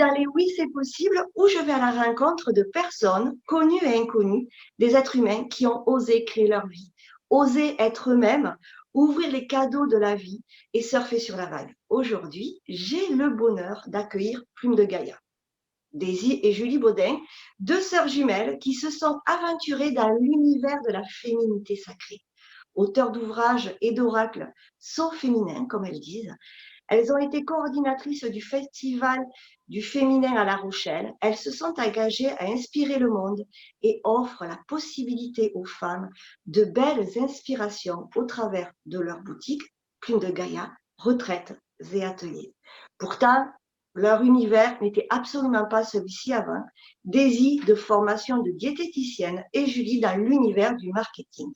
dans les Oui, c'est possible où je vais à la rencontre de personnes connues et inconnues, des êtres humains qui ont osé créer leur vie, osé être eux-mêmes, ouvrir les cadeaux de la vie et surfer sur la vague. Aujourd'hui, j'ai le bonheur d'accueillir Plume de Gaïa. Daisy et Julie Baudin, deux sœurs jumelles qui se sont aventurées dans l'univers de la féminité sacrée. Auteurs d'ouvrages et d'oracles so féminins, comme elles disent, elles ont été coordinatrices du Festival du féminin à La Rochelle. Elles se sont engagées à inspirer le monde et offrent la possibilité aux femmes de belles inspirations au travers de leur boutique, Plume de Gaïa, retraites et ateliers. Pourtant, leur univers n'était absolument pas celui-ci avant. Daisy de formation de diététicienne et Julie dans l'univers du marketing.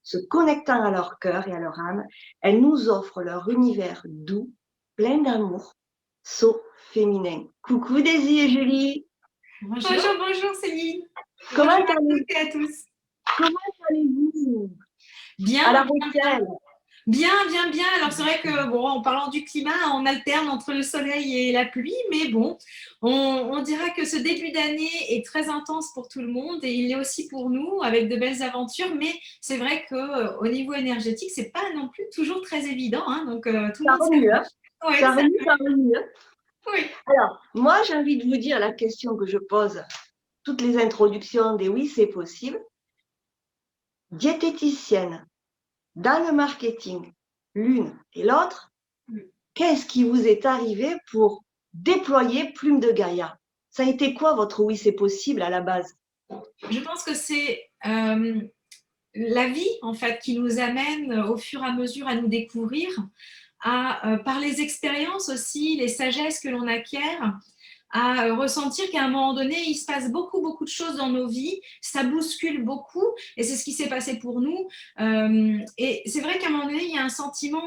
Se connectant à leur cœur et à leur âme, elles nous offrent leur univers doux, plein d'amour, féminin. Coucou Daisy et Julie. Bonjour, bonjour, bonjour Céline. Comment Bonjour à toutes et à tous. allez-vous Bien, à La bien, Rochelle? bien, bien, bien. Alors c'est vrai que bon, en parlant du climat, on alterne entre le soleil et la pluie, mais bon, on dira que ce début d'année est très intense pour tout le monde et il l'est aussi pour nous avec de belles aventures. Mais c'est vrai que au niveau énergétique, c'est pas non plus toujours très évident, hein, donc tout le Ça monde remue, hein? s'accroche. Oui, Ça remue, ça remue. Hein. oui. Alors, moi, j'ai envie de vous dire la question que je pose toutes les introductions des Oui, c'est possible. Diététicienne, dans le marketing, l'une et l'autre, qu'est-ce qui vous est arrivé pour déployer Plume de Gaïa? Ça a été quoi votre Oui, c'est possible à la base? Je pense que c'est la vie en fait qui nous amène au fur et à mesure à nous découvrir, par les expériences aussi, les sagesses que l'on acquiert, à ressentir qu'à un moment donné, il se passe beaucoup, beaucoup de choses dans nos vies, ça bouscule beaucoup, et c'est ce qui s'est passé pour nous. Et c'est vrai qu'à un moment donné, il y a un sentiment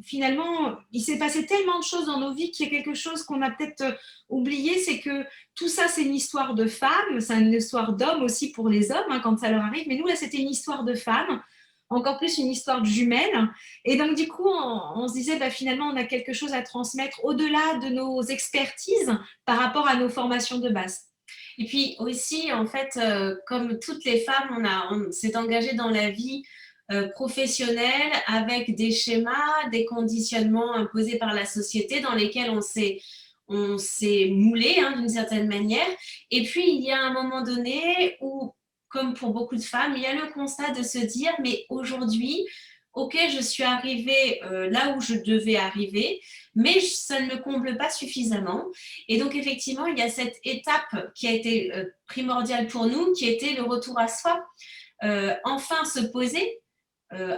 finalement, il s'est passé tellement de choses dans nos vies qu'il y a quelque chose qu'on a peut-être oublié, c'est que tout ça, c'est une histoire de femmes, c'est une histoire d'hommes aussi pour les hommes, hein, quand ça leur arrive, mais nous, là, c'était une histoire de femmes, encore plus une histoire de jumelles. Et donc, du coup, on se disait, bah, finalement, on a quelque chose à transmettre au-delà de nos expertises par rapport à nos formations de base. Et puis aussi, en fait, comme toutes les femmes, on s'est engagé dans la vie professionnelle avec des schémas, des conditionnements imposés par la société dans lesquels on s'est moulé hein, d'une certaine manière. Et puis, il y a un moment donné où, comme pour beaucoup de femmes, il y a le constat de se dire, mais aujourd'hui, ok, je suis arrivée là où je devais arriver, mais ça ne me comble pas suffisamment. Et donc, effectivement, il y a cette étape qui a été primordiale pour nous, qui était le retour à soi. Enfin se poser,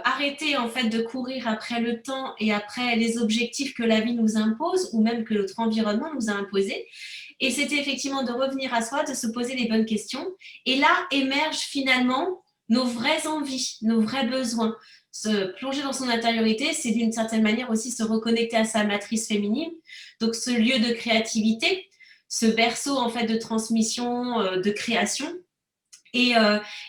arrêter en fait de courir après le temps et après les objectifs que la vie nous impose ou même que notre environnement nous a imposés. Et c'était effectivement de revenir à soi, de se poser les bonnes questions. Et là émergent finalement nos vraies envies, nos vrais besoins. Se plonger dans son intériorité, c'est d'une certaine manière aussi se reconnecter à sa matrice féminine. Donc ce lieu de créativité, ce berceau en fait de transmission, de création. Et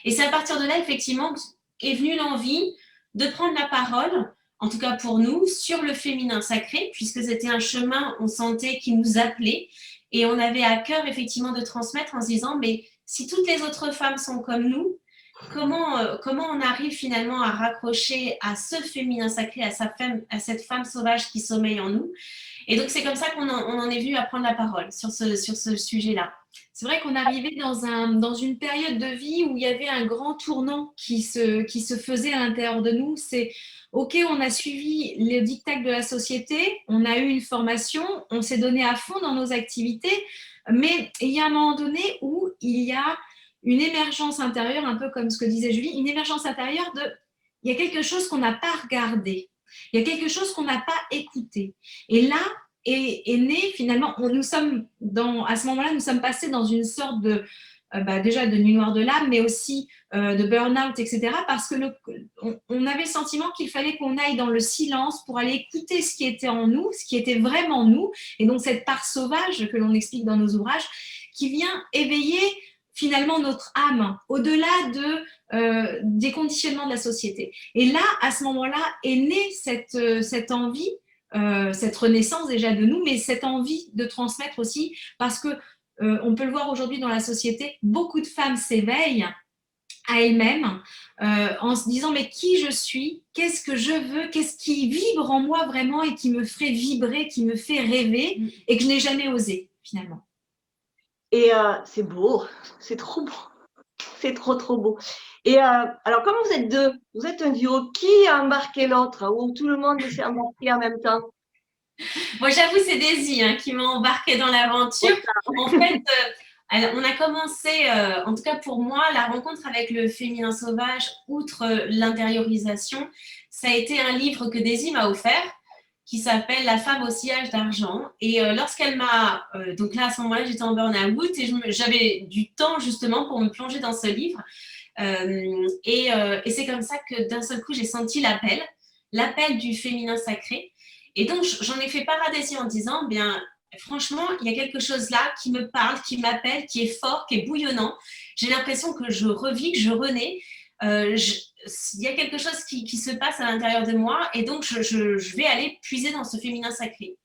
c'est à partir de là, effectivement, qu'est venue l'envie de prendre la parole, en tout cas pour nous, sur le féminin sacré, puisque c'était un chemin, on sentait, qui nous appelait. Et on avait à cœur, effectivement, de transmettre en se disant, mais si toutes les autres femmes sont comme nous, comment on arrive finalement à raccrocher à ce féminin sacré, à cette femme sauvage qui sommeille en nous. Et donc, c'est comme ça qu'on en est venu à prendre la parole sur ce sujet-là. C'est vrai qu'on arrivait dans une période de vie où il y avait un grand tournant qui se faisait à l'intérieur de nous. C'est OK, on a suivi les dictats de la société, on a eu une formation, on s'est donné à fond dans nos activités, mais il y a un moment donné où il y a une émergence intérieure, un peu comme ce que disait Julie, une émergence intérieure il y a quelque chose qu'on n'a pas regardé, il y a quelque chose qu'on n'a pas écouté. Et là, est né finalement, à ce moment-là, nous sommes passés dans une sorte déjà de nuit noire de l'âme, mais aussi de burn-out, etc. Parce que on avait le sentiment qu'il fallait qu'on aille dans le silence pour aller écouter ce qui était en nous, ce qui était vraiment nous, et donc cette part sauvage que l'on explique dans nos ouvrages, qui vient éveiller finalement notre âme, au-delà des conditionnements de la société. Et là, à ce moment-là, est née cette envie cette renaissance déjà de nous, mais cette envie de transmettre aussi, parce que on peut le voir aujourd'hui dans la société, beaucoup de femmes s'éveillent à elles-mêmes en se disant mais qui je suis, qu'est-ce que je veux, qu'est-ce qui vibre en moi vraiment et qui me ferait vibrer, qui me fait rêver et que je n'ai jamais osé finalement. Et c'est beau, c'est trop beau, c'est trop trop beau. Et alors comme vous êtes deux, vous êtes un duo, qui a embarqué l'autre ou tout le monde s'est embarqué en même temps? Moi, j'avoue, c'est Daisy qui m'a embarquée dans l'aventure. En fait, alors, on a commencé, en tout cas pour moi, la rencontre avec le féminin sauvage, outre l'intériorisation, ça a été un livre que Daisy m'a offert qui s'appelle La femme au sillage d'argent. Et lorsqu'elle m'a... donc là, à ce moment-là, j'étais en burn-out et j'avais du temps justement pour me plonger dans ce livre. Et c'est comme ça que d'un seul coup, j'ai senti l'appel du féminin sacré. Et donc, j'en ai fait part à Daisy en disant, bien, franchement, il y a quelque chose là qui me parle, qui m'appelle, qui est fort, qui est bouillonnant. J'ai l'impression que je revis, que je renais. Il y a quelque chose qui se passe à l'intérieur de moi et donc je vais aller puiser dans ce féminin sacré.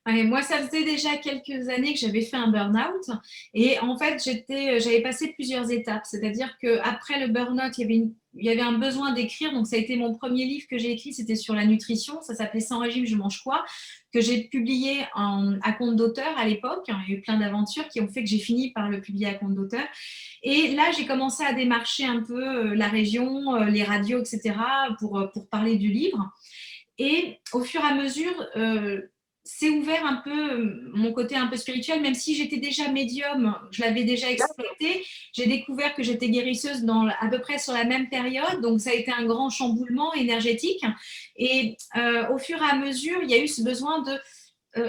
Ouais, moi, ça faisait déjà quelques années que j'avais fait un burn-out et en fait, j'avais passé plusieurs étapes. C'est-à-dire qu'après le burn-out, il y avait un besoin d'écrire. Donc, ça a été mon premier livre que j'ai écrit, c'était sur la nutrition. Ça s'appelait Sans régime, je mange quoi, que j'ai publié à compte d'auteur à l'époque. Il y a eu plein d'aventures qui ont fait que j'ai fini par le publier à compte d'auteur. Et là, j'ai commencé à démarcher un peu la région, les radios, etc., pour parler du livre. Et au fur et à mesure, c'est ouvert un peu mon côté un peu spirituel, même si j'étais déjà médium, je l'avais déjà exploité. J'ai découvert que j'étais guérisseuse à peu près sur la même période, donc ça a été un grand chamboulement énergétique. Et au fur et à mesure, il y a eu ce besoin de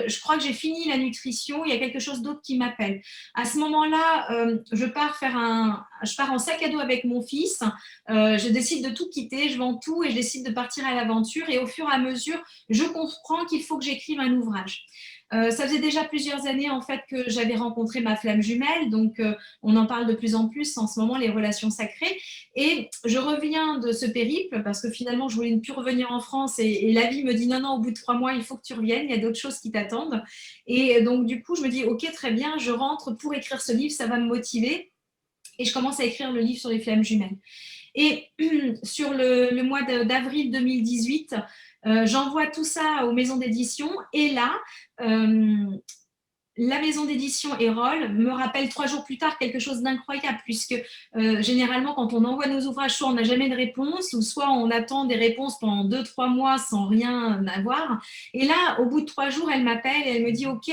je crois que j'ai fini la nutrition, il y a quelque chose d'autre qui m'appelle. À ce moment-là, je pars en sac à dos avec mon fils, je décide de tout quitter, je vends tout et je décide de partir à l'aventure. Et au fur et à mesure, je comprends qu'il faut que j'écrive un ouvrage. Ça faisait déjà plusieurs années en fait que j'avais rencontré ma flamme jumelle, donc on en parle de plus en plus en ce moment, les relations sacrées. Et je reviens de ce périple parce que finalement je voulais ne plus revenir en France et la vie me dit non, au bout de 3 mois, il faut que tu reviennes, il y a d'autres choses qui t'attendent. Et donc du coup, je me dis ok, très bien, je rentre pour écrire ce livre, ça va me motiver. Et je commence à écrire le livre sur les flammes jumelles. Et sur le mois d'avril 2018, j'envoie tout ça aux maisons d'édition et là, la maison d'édition Erol me rappelle 3 jours plus tard quelque chose d'incroyable puisque généralement quand on envoie nos ouvrages, soit on n'a jamais de réponse ou soit on attend des réponses pendant 2-3 mois sans rien avoir. Et là, au bout de 3 jours, elle m'appelle et elle me dit « Ok,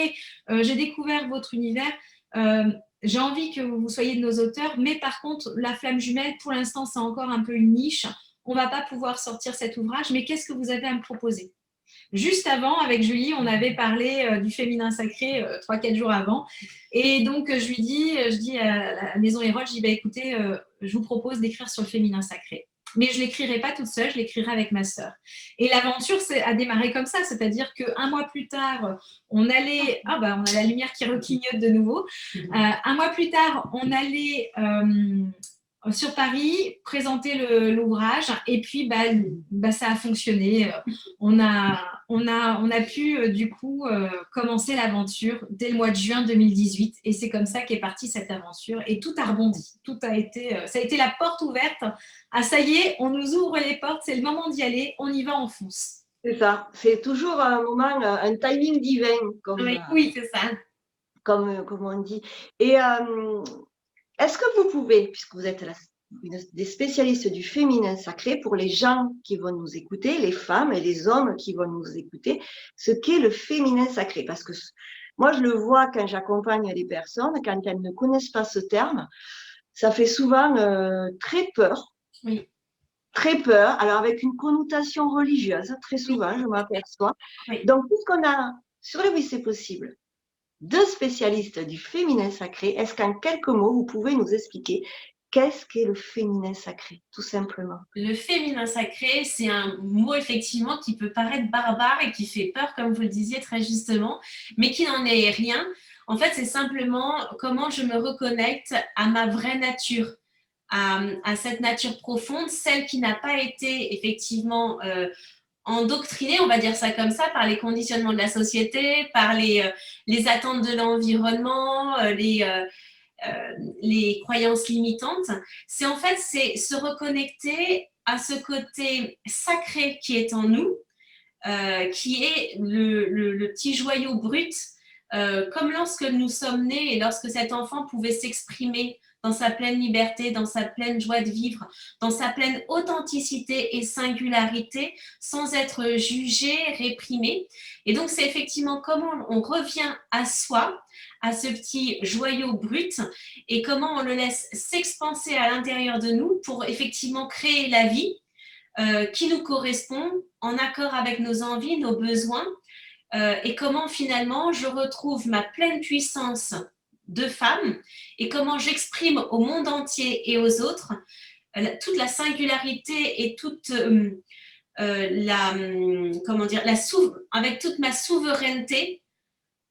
j'ai découvert votre univers, j'ai envie que vous soyez de nos auteurs, mais par contre, la flamme jumelle, pour l'instant, c'est encore un peu une niche. On ne va pas pouvoir sortir cet ouvrage, mais qu'est-ce que vous avez à me proposer ?» Juste avant, avec Julie, on avait parlé du féminin sacré 3-4 jours avant. Et donc, je dis à la maison Erol, je dis, écoutez, je vous propose d'écrire sur le féminin sacré. Mais je ne l'écrirai pas toute seule, je l'écrirai avec ma sœur. Et l'aventure a démarré comme ça, c'est-à-dire qu'un mois plus tard, on allait... on a la lumière qui reclignote de nouveau. Un mois plus tard, on allait... sur Paris, présenter l'ouvrage et puis ça a fonctionné. On a pu du coup commencer l'aventure dès le mois de juin 2018 et c'est comme ça qu'est partie cette aventure et tout a rebondi. Ça a été la porte ouverte. Ah ça y est, on nous ouvre les portes, c'est le moment d'y aller, on y va, on fonce. C'est ça, c'est toujours un moment, un timing divin, oui, c'est ça. Comme on dit. Et est-ce que vous pouvez, puisque vous êtes des spécialistes du féminin sacré, pour les gens qui vont nous écouter, les femmes et les hommes qui vont nous écouter, ce qu'est le féminin sacré? Parce que moi, je le vois quand j'accompagne les personnes, quand elles ne connaissent pas ce terme, ça fait souvent très peur. Oui. Très peur, alors avec une connotation religieuse, très souvent, je m'aperçois. Oui. Donc, puisqu'on a sur le Oui, c'est possible, 2 spécialistes du féminin sacré, est-ce qu'en quelques mots, vous pouvez nous expliquer qu'est-ce qu'est le féminin sacré, tout simplement? Le féminin sacré, c'est un mot effectivement qui peut paraître barbare et qui fait peur, comme vous le disiez très justement, mais qui n'en est rien. En fait, c'est simplement comment je me reconnecte à ma vraie nature, à cette nature profonde, celle qui n'a pas été effectivement endoctrinés, on va dire ça comme ça, par les conditionnements de la société, par les attentes de l'environnement, les croyances limitantes. C'est en fait, c'est se reconnecter à ce côté sacré qui est en nous, qui est le petit joyau brut, comme lorsque nous sommes nés et lorsque cet enfant pouvait s'exprimer dans sa pleine liberté, dans sa pleine joie de vivre, dans sa pleine authenticité et singularité, sans être jugé, réprimé. Et donc, c'est effectivement comment on revient à soi, à ce petit joyau brut, et comment on le laisse s'expanser à l'intérieur de nous pour effectivement créer la vie qui nous correspond, en accord avec nos envies, nos besoins, et comment finalement je retrouve ma pleine puissance de femme et comment j'exprime au monde entier et aux autres toute la singularité et toute avec toute ma souveraineté,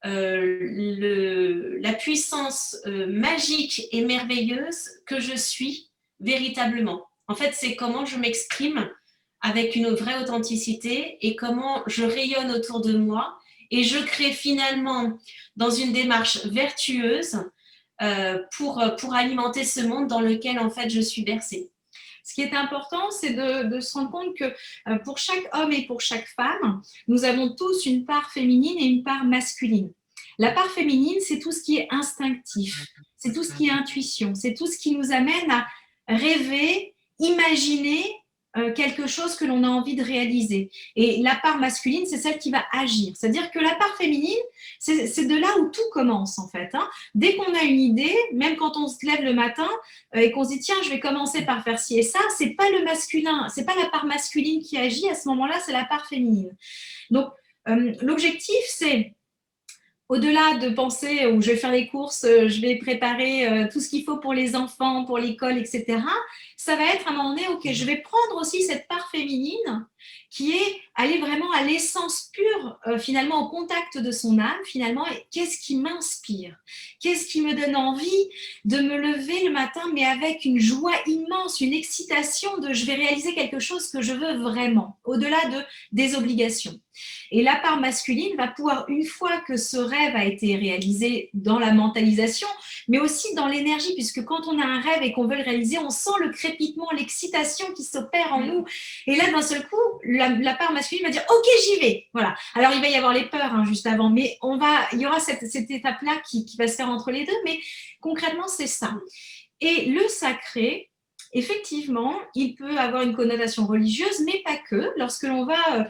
la puissance magique et merveilleuse que je suis véritablement. En fait, c'est comment je m'exprime avec une vraie authenticité et comment je rayonne autour de moi et je crée finalement dans une démarche vertueuse pour alimenter ce monde dans lequel en fait je suis bercée. Ce qui est important, c'est de se rendre compte que pour chaque homme et pour chaque femme, nous avons tous une part féminine et une part masculine. La part féminine, c'est tout ce qui est instinctif, c'est tout ce qui est intuition, c'est tout ce qui nous amène à rêver, imaginer quelque chose que l'on a envie de réaliser. Et la part masculine, c'est celle qui va agir. C'est-à-dire que la part féminine, c'est de là où tout commence en fait. Hein. Dès qu'on a une idée, même quand on se lève le matin et qu'on se dit tiens, je vais commencer par faire ci et ça, c'est pas le masculin, c'est pas la part masculine qui agit à ce moment-là, c'est la part féminine. Donc l'objectif, c'est au-delà de penser où je vais faire les courses, je vais préparer tout ce qu'il faut pour les enfants, pour l'école, etc., ça va être à un moment donné, ok, je vais prendre aussi cette part féminine qui est aller vraiment à l'essence pure, finalement au contact de son âme, finalement, et qu'est-ce qui m'inspire? Qu'est-ce qui me donne envie de me lever le matin, mais avec une joie immense, une excitation de je vais réaliser quelque chose que je veux vraiment, au-delà des obligations. Et la part masculine va pouvoir, une fois que ce rêve a été réalisé dans la mentalisation, mais aussi dans l'énergie, puisque quand on a un rêve et qu'on veut le réaliser, on sent le crépitement, l'excitation qui s'opère en nous. Et là, d'un seul coup, la part masculine va dire « Ok, j'y vais ». Voilà. Alors, il va y avoir les peurs hein, juste avant, mais il y aura cette étape-là qui va se faire entre les deux, mais concrètement, c'est ça. Et le sacré, effectivement, il peut avoir une connotation religieuse, mais pas que. Lorsque l'on va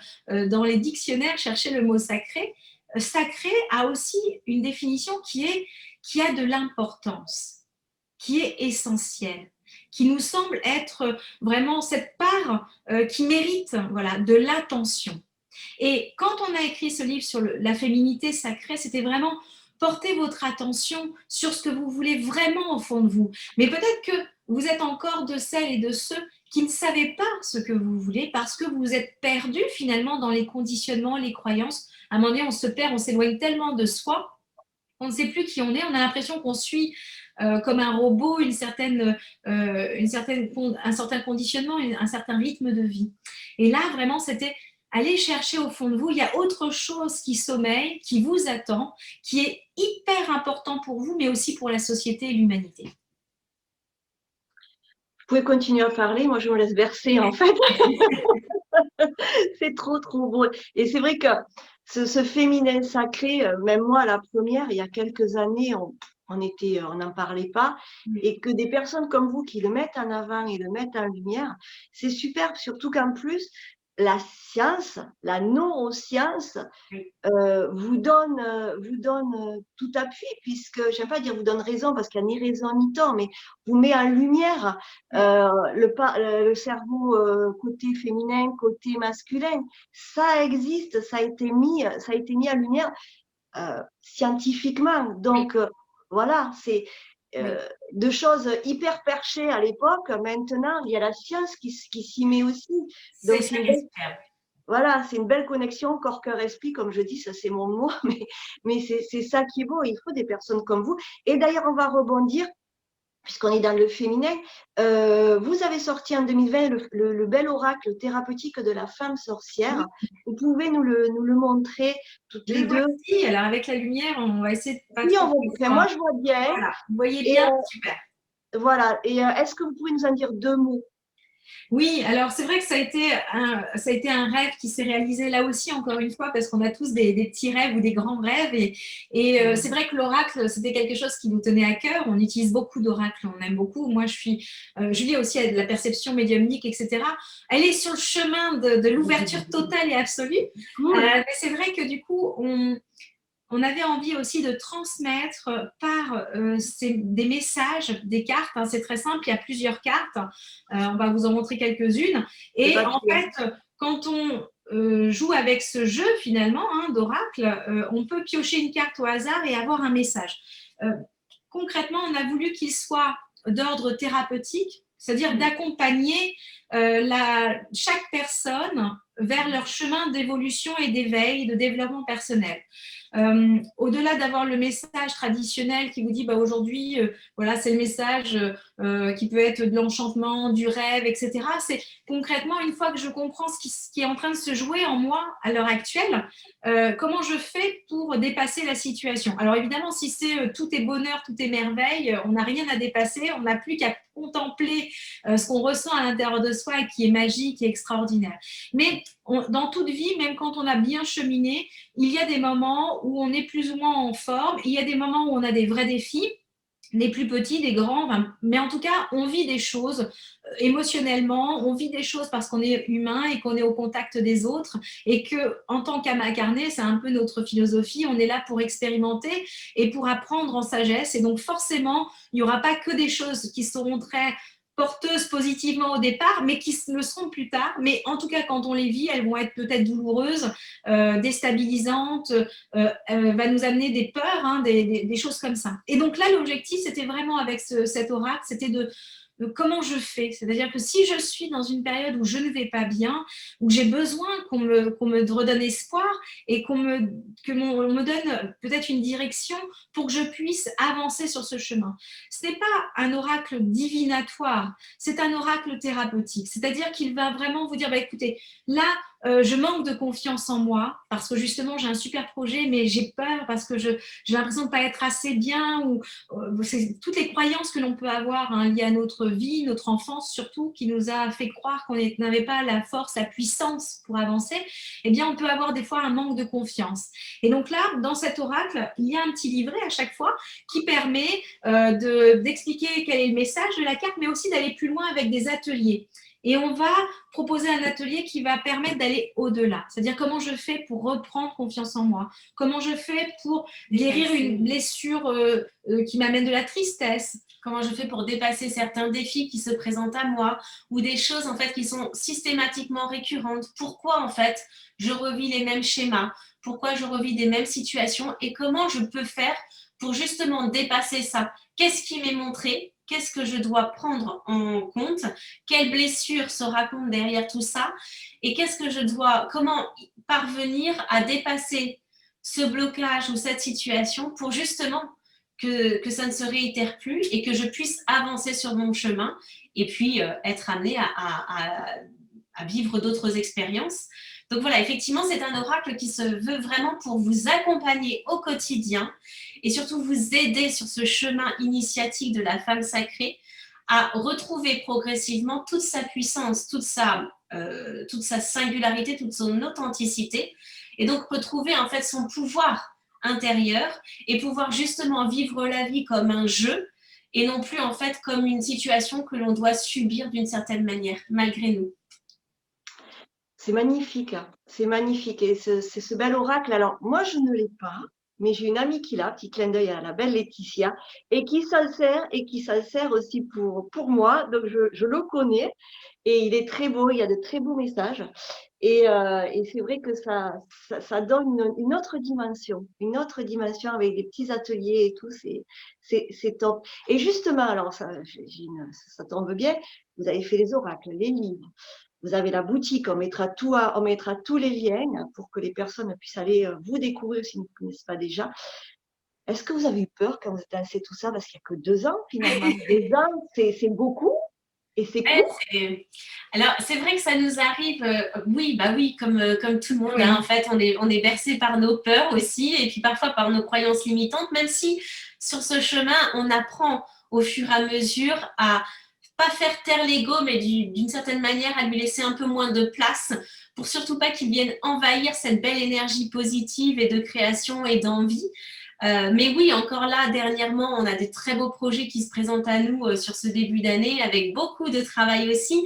dans les dictionnaires chercher le mot sacré, sacré a aussi une définition qui a de l'importance, qui est essentielle, qui nous semble être vraiment cette part qui mérite voilà, de l'attention. Et quand on a écrit ce livre sur la féminité sacrée, c'était vraiment porter votre attention sur ce que vous voulez vraiment au fond de vous. Mais peut-être que vous êtes encore de celles et de ceux qui ne savez pas ce que vous voulez parce que vous êtes perdus finalement dans les conditionnements, les croyances. À un moment donné, on se perd, on s'éloigne tellement de soi, on ne sait plus qui on est, on a l'impression qu'on suit comme un robot un certain conditionnement, un certain rythme de vie. Et là, vraiment, c'était aller chercher au fond de vous, il y a autre chose qui sommeille, qui vous attend, qui est hyper important pour vous, mais aussi pour la société et l'humanité. Vous pouvez continuer à parler, moi je me laisse bercer en fait. C'est trop beau. Et c'est vrai que ce féminin sacré, même moi la première, il y a quelques années, on n'en parlait pas, et que des personnes comme vous qui le mettent en avant et le mettent en lumière, c'est super, surtout qu'en plus, la science, la neuroscience vous donne tout appui, puisque, je n'aime pas dire vous donne raison, parce qu'il n'y a ni raison ni tort, mais vous met en lumière le cerveau côté féminin, côté masculin. Ça existe, ça a été mis en lumière scientifiquement. Donc, voilà, c'est deux choses hyper perchées à l'époque. Maintenant, il y a la science qui s'y met aussi. Donc, voilà, c'est une belle connexion corps, cœur, esprit, comme je dis, ça c'est mon mot, mais c'est ça qui est beau. Il faut des personnes comme vous. Et d'ailleurs, on va rebondir puisqu'on est dans le féminin, vous avez sorti en 2020 le bel oracle thérapeutique de la femme sorcière. Vous pouvez nous le montrer toutes les Le deux. voici. Alors, avec la lumière, on va essayer de pas Oui, trop. enfin, moi je vois bien. Voilà, vous voyez Et bien, super. voilà. Et est-ce que vous pouvez nous en dire deux mots? Oui, alors c'est vrai que ça a été un rêve qui s'est réalisé là aussi, encore une fois, parce qu'on a tous des petits rêves ou des grands rêves. Et c'est vrai que l'oracle, c'était quelque chose qui nous tenait à cœur. On utilise beaucoup d'oracles, on aime beaucoup. Moi, Julie aussi a de la perception médiumnique, etc. Elle est sur le chemin de l'ouverture totale et absolue. Mais c'est vrai que du coup, on avait envie aussi de transmettre par des messages, des cartes. Hein, c'est très simple, il y a plusieurs cartes. On va vous en montrer quelques-unes. Et en fait, quand on joue avec ce jeu finalement hein, d'oracle, on peut piocher une carte au hasard et avoir un message. Concrètement, on a voulu qu'il soit d'ordre thérapeutique, c'est-à-dire d'accompagner chaque personne vers leur chemin d'évolution et d'éveil, de développement personnel. Au-delà d'avoir le message traditionnel qui vous dit bah, aujourd'hui, voilà, c'est le message qui peut être de l'enchantement, du rêve, etc. C'est concrètement, une fois que je comprends ce qui est en train de se jouer en moi à l'heure actuelle, comment je fais pour dépasser la situation. Alors évidemment, si c'est tout est bonheur, tout est merveille, on n'a rien à dépasser, on n'a plus qu'à contempler ce qu'on ressent à l'intérieur de soi et qui est magique et extraordinaire. Mais dans toute vie, même quand on a bien cheminé, il y a des moments où on est plus ou moins en forme, il y a des moments où on a des vrais défis, des plus petits, des grands, mais en tout cas, on vit des choses émotionnellement, on vit des choses parce qu'on est humain et qu'on est au contact des autres et que, en tant qu'âme incarnée, c'est un peu notre philosophie, on est là pour expérimenter et pour apprendre en sagesse. Et donc, forcément, il n'y aura pas que des choses qui seront très porteuses positivement au départ, mais qui le seront plus tard. Mais en tout cas, quand on les vit, elles vont être peut-être douloureuses, déstabilisantes, va nous amener des peurs, hein, des choses comme ça. Et donc là, l'objectif, c'était vraiment avec cet oracle, c'était de comment je fais. C'est-à-dire que si je suis dans une période où je ne vais pas bien, où j'ai besoin qu'on me redonne espoir et on me donne peut-être une direction pour que je puisse avancer sur ce chemin. Ce n'est pas un oracle divinatoire, c'est un oracle thérapeutique. C'est-à-dire qu'il va vraiment vous dire, bah, écoutez, là, je manque de confiance en moi parce que justement, j'ai un super projet, mais j'ai peur parce que j'ai l'impression de ne pas être assez bien. Ou c'est toutes les croyances que l'on peut avoir hein, liées à notre vie, notre enfance surtout, qui nous a fait croire qu'on n'avait pas la force, la puissance pour avancer. Eh bien, on peut avoir des fois un manque de confiance. Et donc là, dans cet oracle, il y a un petit livret à chaque fois qui permet d'expliquer quel est le message de la carte, mais aussi d'aller plus loin avec des ateliers. Et on va proposer un atelier qui va permettre d'aller au-delà. C'est-à-dire comment je fais pour reprendre confiance en moi, comment je fais pour guérir une blessure qui m'amène de la tristesse, comment je fais pour dépasser certains défis qui se présentent à moi ou des choses en fait qui sont systématiquement récurrentes. Pourquoi en fait je revis les mêmes schémas, pourquoi je revis des mêmes situations et comment je peux faire pour justement dépasser ça. Qu'est-ce qui m'est montré? Qu'est-ce que je dois prendre en compte? Quelle blessure se raconte derrière tout ça? Et comment parvenir à dépasser ce blocage ou cette situation pour justement que ça ne se réitère plus et que je puisse avancer sur mon chemin et puis être amenée à vivre d'autres expériences. Donc voilà, effectivement, c'est un oracle qui se veut vraiment pour vous accompagner au quotidien et surtout vous aider sur ce chemin initiatique de la femme sacrée à retrouver progressivement toute sa puissance, toute sa singularité, toute son authenticité et donc retrouver en fait son pouvoir intérieur et pouvoir justement vivre la vie comme un jeu et non plus en fait comme une situation que l'on doit subir d'une certaine manière, malgré nous. C'est magnifique, hein. C'est magnifique. Et c'est ce bel oracle. Alors, moi, je ne l'ai pas, mais j'ai une amie qui l'a, petit clin d'œil à la belle Laetitia, et qui s'en sert aussi pour moi. Donc, je le connais et il est très beau. Il y a de très beaux messages. Et c'est vrai que ça donne une autre dimension avec des petits ateliers et tout. C'est top. Et justement, alors, ça tombe bien, vous avez fait les oracles, les livres. Vous avez la boutique, on mettra tous les liens pour que les personnes puissent aller vous découvrir s'ils ne connaissent pas déjà. Est-ce que vous avez eu peur quand vous avez lancé tout ça? Parce qu'il n'y a que 2 ans finalement. 2 ans, c'est beaucoup et c'est Ouais, court. alors, c'est vrai que ça nous arrive, oui, bah oui, comme tout le monde, Oui. hein, en fait, on est bercé par nos peurs aussi, et puis parfois par nos croyances limitantes, même si sur ce chemin, on apprend au fur et à mesure à pas faire taire l'ego, mais d'une certaine manière à lui laisser un peu moins de place, pour surtout pas qu'il vienne envahir cette belle énergie positive et de création et d'envie. Mais oui, encore là, dernièrement, on a des très beaux projets qui se présentent à nous sur ce début d'année, avec beaucoup de travail aussi.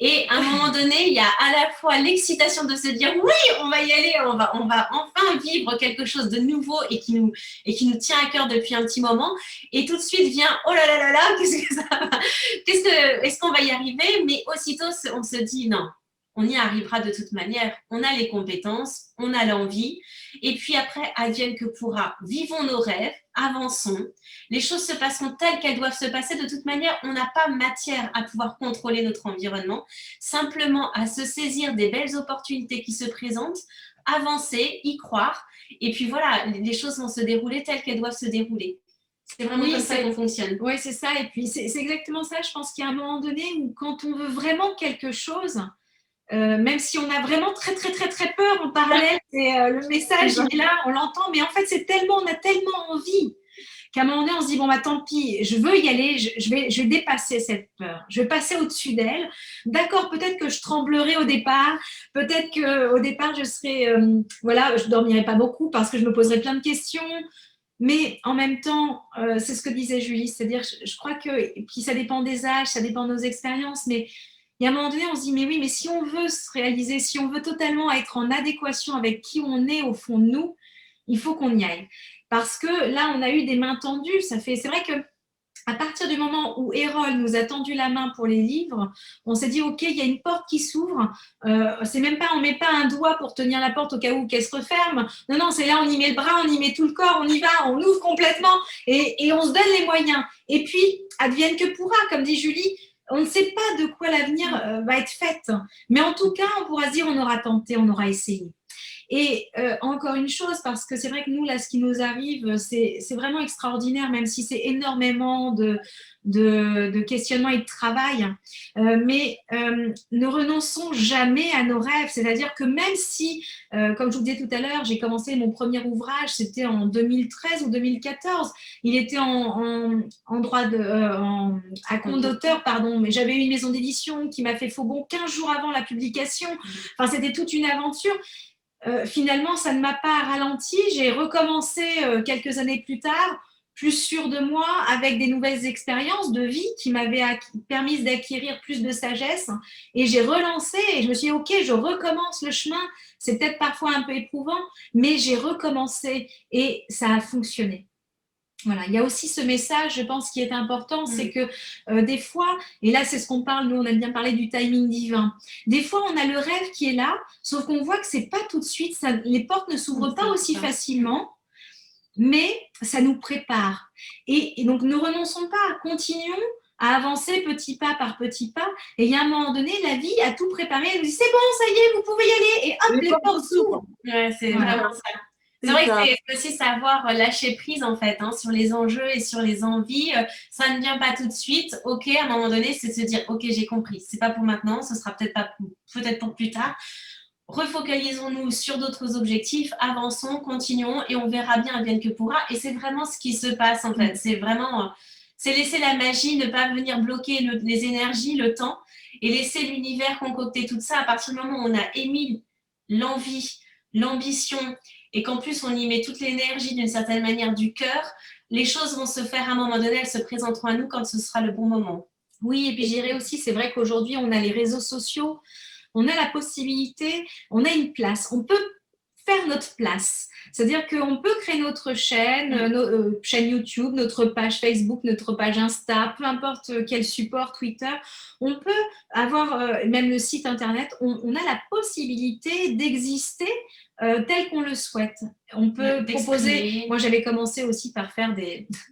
Et à un moment donné, il y a à la fois l'excitation de se dire oui, on va y aller, on va enfin vivre quelque chose de nouveau et qui nous tient à cœur depuis un petit moment. Et tout de suite vient oh là là, qu'est-ce que ça va, est-ce qu'on va y arriver? Mais aussitôt, on se dit non, on y arrivera de toute manière. On a les compétences, on a l'envie. Et puis après, advienne que pourra. Vivons nos rêves, avançons. Les choses se passeront telles qu'elles doivent se passer. De toute manière, on n'a pas matière à pouvoir contrôler notre environnement. Simplement à se saisir des belles opportunités qui se présentent, avancer, y croire. Et puis voilà, les choses vont se dérouler telles qu'elles doivent se dérouler. C'est vraiment comme ça qu'on fonctionne. Oui, c'est ça. Et puis, c'est exactement ça. Je pense qu'il y a un moment donné où quand on veut vraiment quelque chose, même si on a vraiment très, très, très, très peur en parallèle, et le message, il est là, on l'entend, mais en fait, on a tellement envie qu'à un moment donné, on se dit, bon, bah, tant pis, je veux y aller, je vais dépasser cette peur, je vais passer au-dessus d'elle. D'accord, peut-être que je tremblerai au départ, peut-être qu'au départ, je serai, voilà, je dormirai pas beaucoup parce que je me poserai plein de questions. Mais en même temps, c'est ce que disait Julie, c'est-à-dire, je crois que, et puis ça dépend des âges, ça dépend de nos expériences, mais il y a un moment donné, on se dit, mais oui, mais si on veut se réaliser, si on veut totalement être en adéquation avec qui on est au fond de nous, il faut qu'on y aille. Parce que là, on a eu des mains tendues. C'est vrai que à partir du moment où Erol nous a tendu la main pour les livres, on s'est dit, OK, il y a une porte qui s'ouvre. C'est même pas, on met pas un doigt pour tenir la porte au cas où qu'elle se referme. Non, non, c'est là, on y met le bras, on y met tout le corps, on y va, on ouvre complètement et on se donne les moyens. Et puis, advienne que pourra, comme dit Julie, on ne sait pas de quoi l'avenir va être fait. Mais en tout cas, on pourra se dire, on aura tenté, on aura essayé. Et encore une chose, parce que c'est vrai que nous, là, ce qui nous arrive, c'est vraiment extraordinaire, même si c'est énormément de questionnement et de travail. Mais ne renonçons jamais à nos rêves. C'est-à-dire que même si, comme je vous disais tout à l'heure, j'ai commencé mon premier ouvrage, c'était en 2013 ou 2014. Il était en droit à compte d'auteur, pardon, mais j'avais eu une maison d'édition qui m'a fait faux bond 15 jours avant la publication. Enfin, c'était toute une aventure. Finalement, ça ne m'a pas ralenti. J'ai recommencé quelques années plus tard, plus sûre de moi, avec des nouvelles expériences de vie qui m'avaient permis d'acquérir plus de sagesse. Et j'ai relancé et je me suis dit, OK, je recommence le chemin. C'est peut-être parfois un peu éprouvant, mais j'ai recommencé et ça a fonctionné. Voilà, il y a aussi ce message, je pense, qui est important, c'est que des fois, et là c'est ce qu'on parle, nous on aime bien parler du timing divin, des fois on a le rêve qui est là, sauf qu'on voit que c'est pas tout de suite, les portes ne s'ouvrent pas aussi facilement, mais ça nous prépare. Et donc ne renonçons pas, continuons à avancer petit pas par petit pas, et il y a un moment donné, la vie a tout préparé, elle nous dit c'est bon, ça y est, vous pouvez y aller, et hop, les portes s'ouvrent. Ouais, c'est vraiment ça. C'est vrai que c'est aussi savoir lâcher prise en fait sur les enjeux et sur les envies. Ça ne vient pas tout de suite. Ok, à un moment donné, c'est de se dire ok, j'ai compris. C'est pas pour maintenant, ce sera peut-être pour plus tard. Refocalisons-nous sur d'autres objectifs, avançons, continuons et on verra bien advienne que pourra. Et c'est vraiment ce qui se passe en fait. C'est vraiment, c'est laisser la magie, ne pas venir bloquer les énergies, le temps et laisser l'univers concocter tout ça. À partir du moment où on a émis l'envie, l'ambition et qu'en plus on y met toute l'énergie d'une certaine manière du cœur, les choses vont se faire à un moment donné, elles se présenteront à nous quand ce sera le bon moment. Oui, et puis je dirais aussi, c'est vrai qu'aujourd'hui on a les réseaux sociaux, on a la possibilité, on a une place, on peut faire notre place. C'est-à-dire qu'on peut créer notre chaîne, chaîne YouTube, notre page Facebook, notre page Insta, peu importe quel support, Twitter. On peut avoir même le site Internet. On a la possibilité d'exister tel qu'on le souhaite. On peut proposer. Moi, j'avais commencé aussi par faire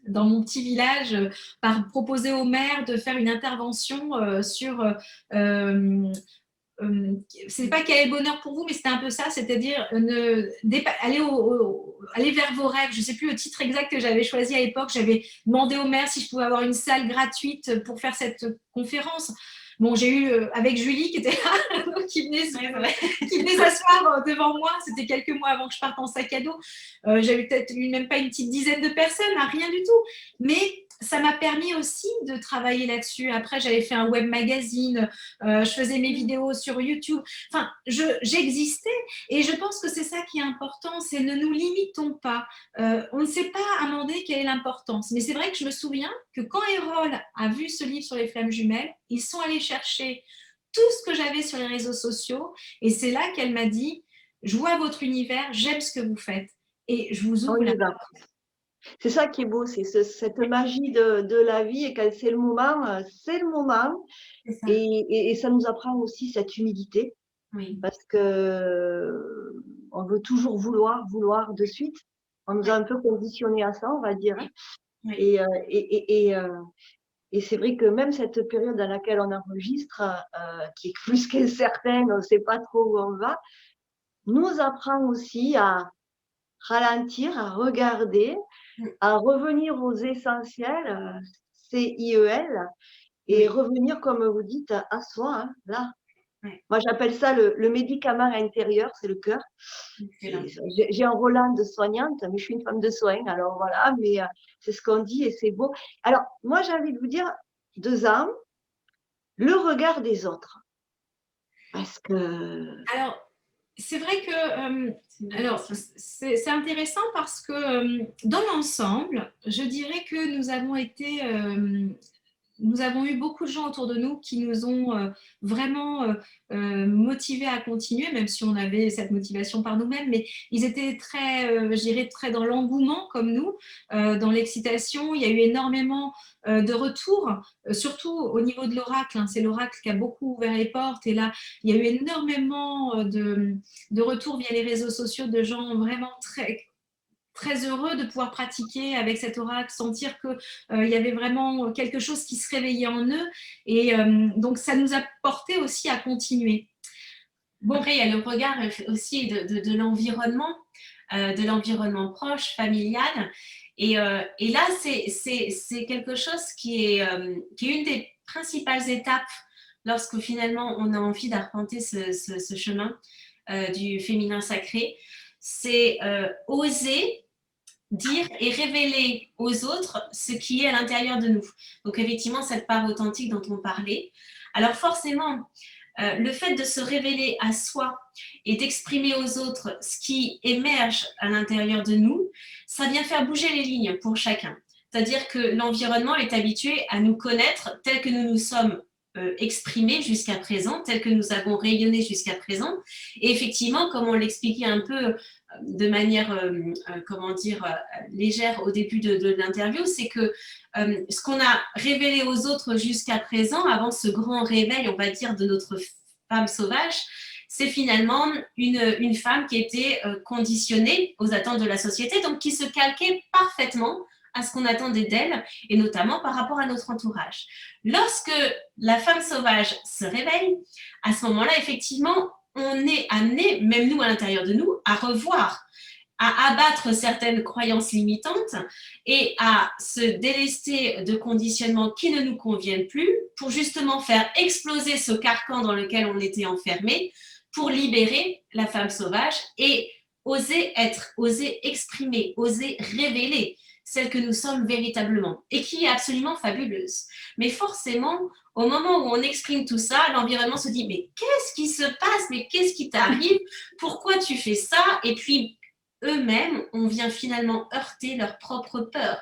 dans mon petit village, par proposer au maire de faire une intervention sur c'est pas quel est le bonheur pour vous, mais c'était un peu ça, c'est-à-dire aller vers vos rêves. Je sais plus le titre exact que j'avais choisi à l'époque. J'avais demandé au maire si je pouvais avoir une salle gratuite pour faire cette conférence. Bon, j'ai eu avec Julie qui était là, qui venait s'asseoir devant moi. C'était quelques mois avant que je parte en sac à dos. J'avais peut-être eu même pas une petite dizaine de personnes, hein, rien du tout. Mais ça m'a permis aussi de travailler là-dessus. Après, j'avais fait un web magazine, je faisais mes vidéos sur YouTube. Enfin, j'existais et je pense que c'est ça qui est important, c'est ne nous limitons pas. On ne sait pas, Amandé, quelle est l'importance. Mais c'est vrai que je me souviens que quand Erol a vu ce livre sur les flammes jumelles, ils sont allés chercher tout ce que j'avais sur les réseaux sociaux et c'est là qu'elle m'a dit, je vois votre univers, j'aime ce que vous faites et je vous ouvre la porte. C'est ça qui est beau, c'est cette magie de la vie et quand c'est le moment, c'est le moment. Ça. Et ça nous apprend aussi cette humilité. Oui. Parce que on veut toujours vouloir de suite. On nous a un peu conditionnés à ça, on va dire. Oui. Et c'est vrai que même cette période dans laquelle on enregistre, qui est plus qu'incertaine, on ne sait pas trop où on va, nous apprend aussi à ralentir, à regarder, à revenir aux essentiels, CIEL, et revenir, comme vous dites, à soi, hein, là. Ouais. Moi, j'appelle ça le médicament intérieur, c'est le cœur. J'ai un Roland de soignante, mais je suis une femme de soins, alors voilà, mais c'est ce qu'on dit et c'est beau. Alors, moi, j'ai envie de vous dire, 2 ans, le regard des autres. Parce que... Alors, c'est vrai que c'est intéressant parce que dans l'ensemble, je dirais que nous avons eu beaucoup de gens autour de nous qui nous ont vraiment motivés à continuer, même si on avait cette motivation par nous-mêmes, mais ils étaient très, je dirais, très dans l'engouement comme nous, dans l'excitation. Il y a eu énormément de retours, surtout au niveau de l'oracle. Hein. C'est l'oracle qui a beaucoup ouvert les portes. Et là, il y a eu énormément de retours via les réseaux sociaux de gens vraiment très heureux de pouvoir pratiquer avec cet oracle, sentir qu'il y avait vraiment quelque chose qui se réveillait en eux. Et donc, ça nous a porté aussi à continuer. Bon. Après, il y a le regard aussi de l'environnement proche, familial. Et là, c'est quelque chose qui est une des principales étapes lorsque finalement on a envie d'arpenter ce chemin du féminin sacré. C'est oser dire et révéler aux autres ce qui est à l'intérieur de nous. Donc effectivement, cette part authentique dont on parlait. Alors forcément, le fait de se révéler à soi et d'exprimer aux autres ce qui émerge à l'intérieur de nous, ça vient faire bouger les lignes pour chacun. C'est-à-dire que l'environnement est habitué à nous connaître tel que nous nous sommes exprimés jusqu'à présent, tel que nous avons rayonné jusqu'à présent. Et effectivement, comme on l'expliquait un peu de manière, légère au début de l'interview, c'est que ce qu'on a révélé aux autres jusqu'à présent, avant ce grand réveil, on va dire, de notre femme sauvage, c'est finalement une femme qui était conditionnée aux attentes de la société, donc qui se calquait parfaitement à ce qu'on attendait d'elle, et notamment par rapport à notre entourage. Lorsque la femme sauvage se réveille, à ce moment-là, effectivement, on est amené, même nous à l'intérieur de nous, à revoir, à abattre certaines croyances limitantes et à se délester de conditionnements qui ne nous conviennent plus pour justement faire exploser ce carcan dans lequel on était enfermé, pour libérer la femme sauvage et oser être, oser exprimer, oser révéler celle que nous sommes véritablement et qui est absolument fabuleuse. Mais forcément, au moment où on exprime tout ça, l'environnement se dit « mais qu'est-ce qui se passe? Mais qu'est-ce qui t'arrive? Pourquoi tu fais ça ?» Et puis, eux-mêmes, on vient finalement heurter leur propre peur.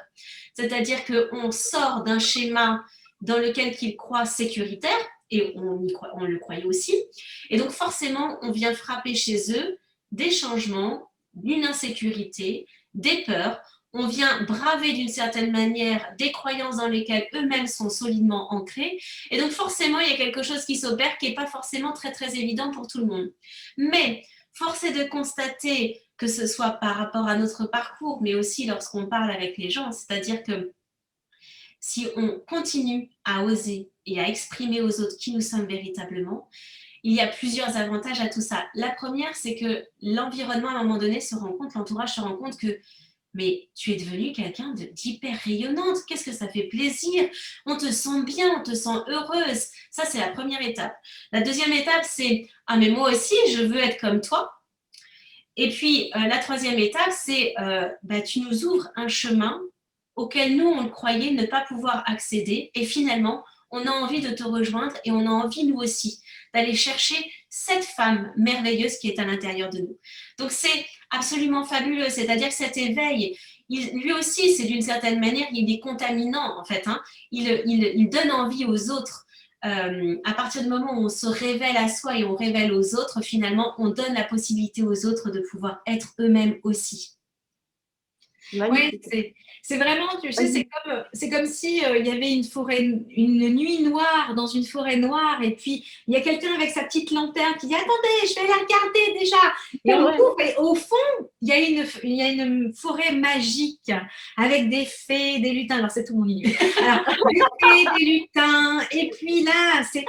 C'est-à-dire qu'on sort d'un schéma dans lequel ils croient sécuritaire, et on le croyait aussi, et donc forcément, on vient frapper chez eux des changements, une insécurité, des peurs. On vient braver d'une certaine manière des croyances dans lesquelles eux-mêmes sont solidement ancrés. Et donc forcément, il y a quelque chose qui s'opère qui n'est pas forcément très, très évident pour tout le monde. Mais force est de constater, que ce soit par rapport à notre parcours, mais aussi lorsqu'on parle avec les gens, c'est-à-dire que si on continue à oser et à exprimer aux autres qui nous sommes véritablement, il y a plusieurs avantages à tout ça. La première, c'est que l'environnement, à un moment donné, se rend compte, l'entourage se rend compte que mais tu es devenue quelqu'un d'hyper rayonnante. Qu'est-ce que ça fait plaisir. On te sent bien, on te sent heureuse. Ça, c'est la première étape. La deuxième étape, c'est « Ah, mais moi aussi, je veux être comme toi ». Et puis, la troisième étape, c'est tu nous ouvres un chemin auquel nous, on croyait ne pas pouvoir accéder. Et finalement, on a envie de te rejoindre et on a envie, nous aussi, d'aller chercher cette femme merveilleuse qui est à l'intérieur de nous. Donc, c'est absolument fabuleux. C'est-à-dire que cet éveil, lui aussi, c'est d'une certaine manière, il est contaminant, en fait. Hein. Il donne envie aux autres. À partir du moment où on se révèle à soi et on révèle aux autres, finalement, on donne la possibilité aux autres de pouvoir être eux-mêmes aussi. Oui, c'est vraiment, tu sais, c'est comme si il y avait une nuit noire dans une forêt noire, et puis il y a quelqu'un avec sa petite lanterne qui dit attendez, je vais la regarder déjà. Et on ouvre, et au fond, il y a une forêt magique avec des fées, des lutins. Alors c'est tout mon univers. Alors, des fées, des lutins, et puis là, c'est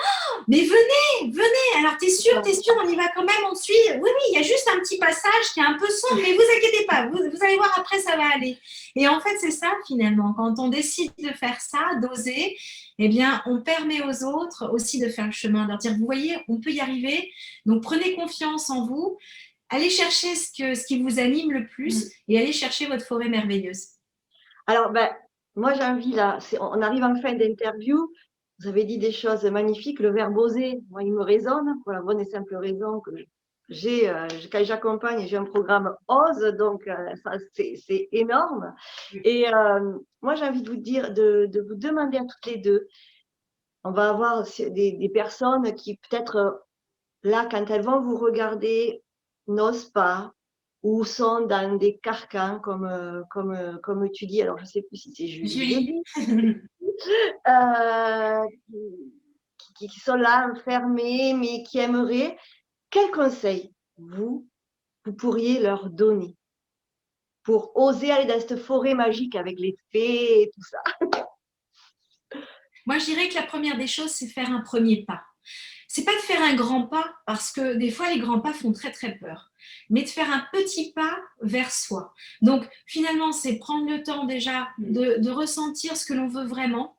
mais venez. Alors t'es sûr, on y va quand même, on te suit. Oui, il y a juste un petit passage qui est un peu sombre, mais vous inquiétez pas, vous allez voir après, ça va aller. Et en fait, c'est ça finalement, quand on décide de faire ça, d'oser, eh bien, on permet aux autres aussi de faire le chemin, de leur dire, vous voyez, on peut y arriver, donc prenez confiance en vous, allez chercher ce qui vous anime le plus et allez chercher votre forêt merveilleuse. Alors, moi, j'ai envie, là, on arrive en fin d'interview, vous avez dit des choses magnifiques, le verbe oser, moi, il me résonne, pour la bonne et simple raison que quand j'accompagne, j'ai un programme OSE, donc ça, c'est énorme. Et moi, j'ai envie de vous dire, de vous demander à toutes les deux, on va avoir des personnes qui peut-être, là, quand elles vont vous regarder, n'osent pas, ou sont dans des carcans, comme tu dis, alors je ne sais plus si c'est Julie, qui sont là, enfermés, mais qui aimeraient. Quel conseil vous pourriez leur donner pour oser aller dans cette forêt magique avec les fées et tout ça? Moi, je dirais que la première des choses, c'est faire un premier pas. C'est pas de faire un grand pas, parce que des fois, les grands pas font très, très peur, mais de faire un petit pas vers soi. Donc, finalement, c'est prendre le temps déjà de ressentir ce que l'on veut vraiment.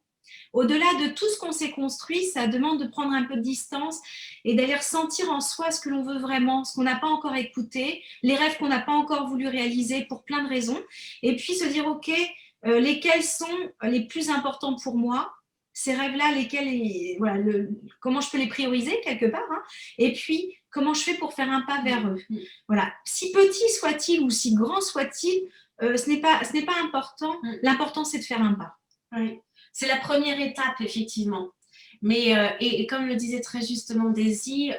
Au-delà de tout ce qu'on s'est construit, ça demande de prendre un peu de distance et d'aller ressentir en soi ce que l'on veut vraiment, ce qu'on n'a pas encore écouté, les rêves qu'on n'a pas encore voulu réaliser pour plein de raisons. Et puis se dire, OK, lesquels sont les plus importants pour moi, ces rêves-là, comment je peux les prioriser quelque part, hein, et puis comment je fais pour faire un pas vers eux. Voilà. Si petit soit-il ou si grand soit-il, ce n'est pas important. L'important, c'est de faire un pas. Oui. C'est la première étape, effectivement. Mais, et comme le disait très justement Daisy,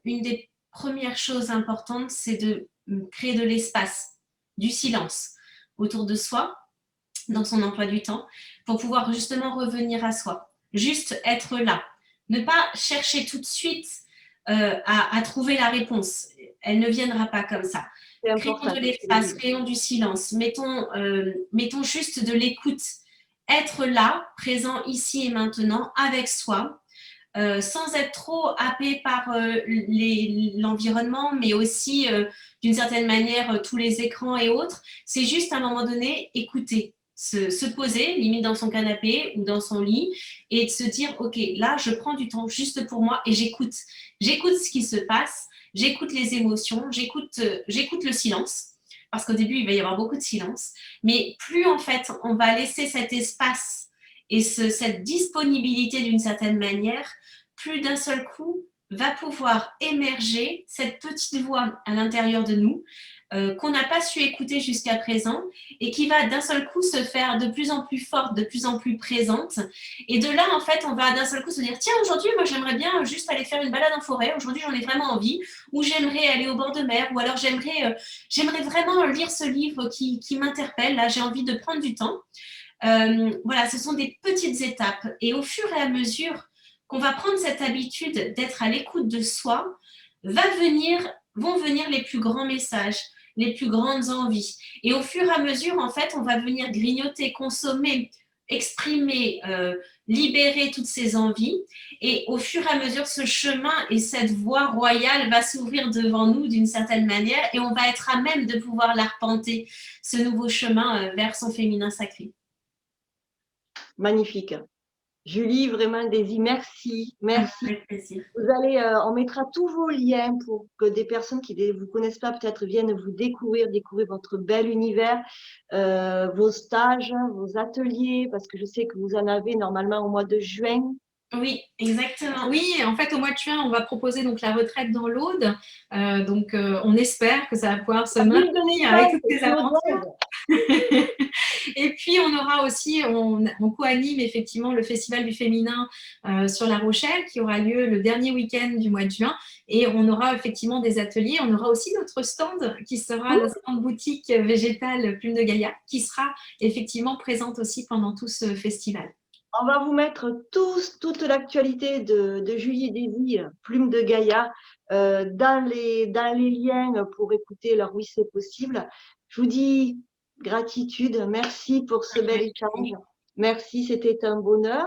une des premières choses importantes, c'est de créer de l'espace, du silence autour de soi, dans son emploi du temps, pour pouvoir justement revenir à soi. Juste être là. Ne pas chercher tout de suite à trouver la réponse. Elle ne viendra pas comme ça. Créons de l'espace, créons du silence. Mettons juste de l'écoute. Être là, présent ici et maintenant, avec soi, sans être trop happé par l'environnement, mais aussi, d'une certaine manière, tous les écrans et autres. C'est juste, à un moment donné, écouter, se poser, limite dans son canapé ou dans son lit, et de se dire, OK, là, je prends du temps juste pour moi et j'écoute. J'écoute ce qui se passe, j'écoute les émotions, j'écoute le silence. Parce qu'au début, il va y avoir beaucoup de silence. Mais plus, en fait, on va laisser cet espace et cette disponibilité d'une certaine manière, plus d'un seul coup va pouvoir émerger cette petite voix à l'intérieur de nous qu'on n'a pas su écouter jusqu'à présent et qui va d'un seul coup se faire de plus en plus forte, de plus en plus présente. Et de là, en fait, on va d'un seul coup se dire, tiens, aujourd'hui, moi, j'aimerais bien juste aller faire une balade en forêt. Aujourd'hui, j'en ai vraiment envie. Ou j'aimerais aller au bord de mer. Ou alors, j'aimerais vraiment lire ce livre qui m'interpelle. Là, j'ai envie de prendre du temps. Voilà, ce sont des petites étapes. Et au fur et à mesure qu'on va prendre cette habitude d'être à l'écoute de soi, vont venir les plus grands messages, les plus grandes envies. Et au fur et à mesure, en fait, on va venir grignoter, consommer exprimer, libérer toutes ces envies. Et au fur et à mesure, ce chemin et cette voie royale va s'ouvrir devant nous d'une certaine manière et on va être à même de pouvoir l'arpenter, ce nouveau chemin vers son féminin sacré. Magnifique. Julie, vraiment, Daisy, merci. Merci. Avec plaisir. Vous allez, on mettra tous vos liens pour que des personnes qui ne vous connaissent pas peut-être viennent vous découvrir votre bel univers, vos stages, vos ateliers, parce que je sais que vous en avez normalement au mois de juin. Oui, exactement. Oui, en fait, au mois de juin, on va proposer donc la retraite dans l'Aude. On espère que ça va pouvoir se maintenir avec toutes ces aventures. Et puis, on aura aussi, on co-anime effectivement le Festival du féminin sur La Rochelle qui aura lieu le dernier week-end du mois de juin. Et on aura effectivement des ateliers. On aura aussi notre stand qui sera le stand boutique végétale Plume de Gaïa qui sera effectivement présente aussi pendant tout ce festival. On va vous mettre toute l'actualité de Julie et Daisy, Plume de Gaïa, dans les liens pour écouter leur Oui, c'est possible. Je vous dis gratitude, merci pour ce bel échange. Merci, c'était un bonheur.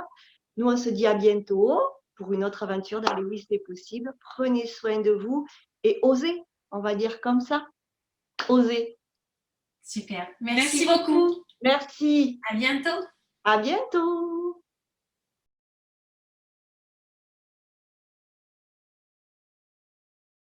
Nous, on se dit à bientôt pour une autre aventure dans les Oui, c'est possible. Prenez soin de vous et osez, on va dire comme ça, osez. Super. Merci beaucoup. Merci. À bientôt. À bientôt.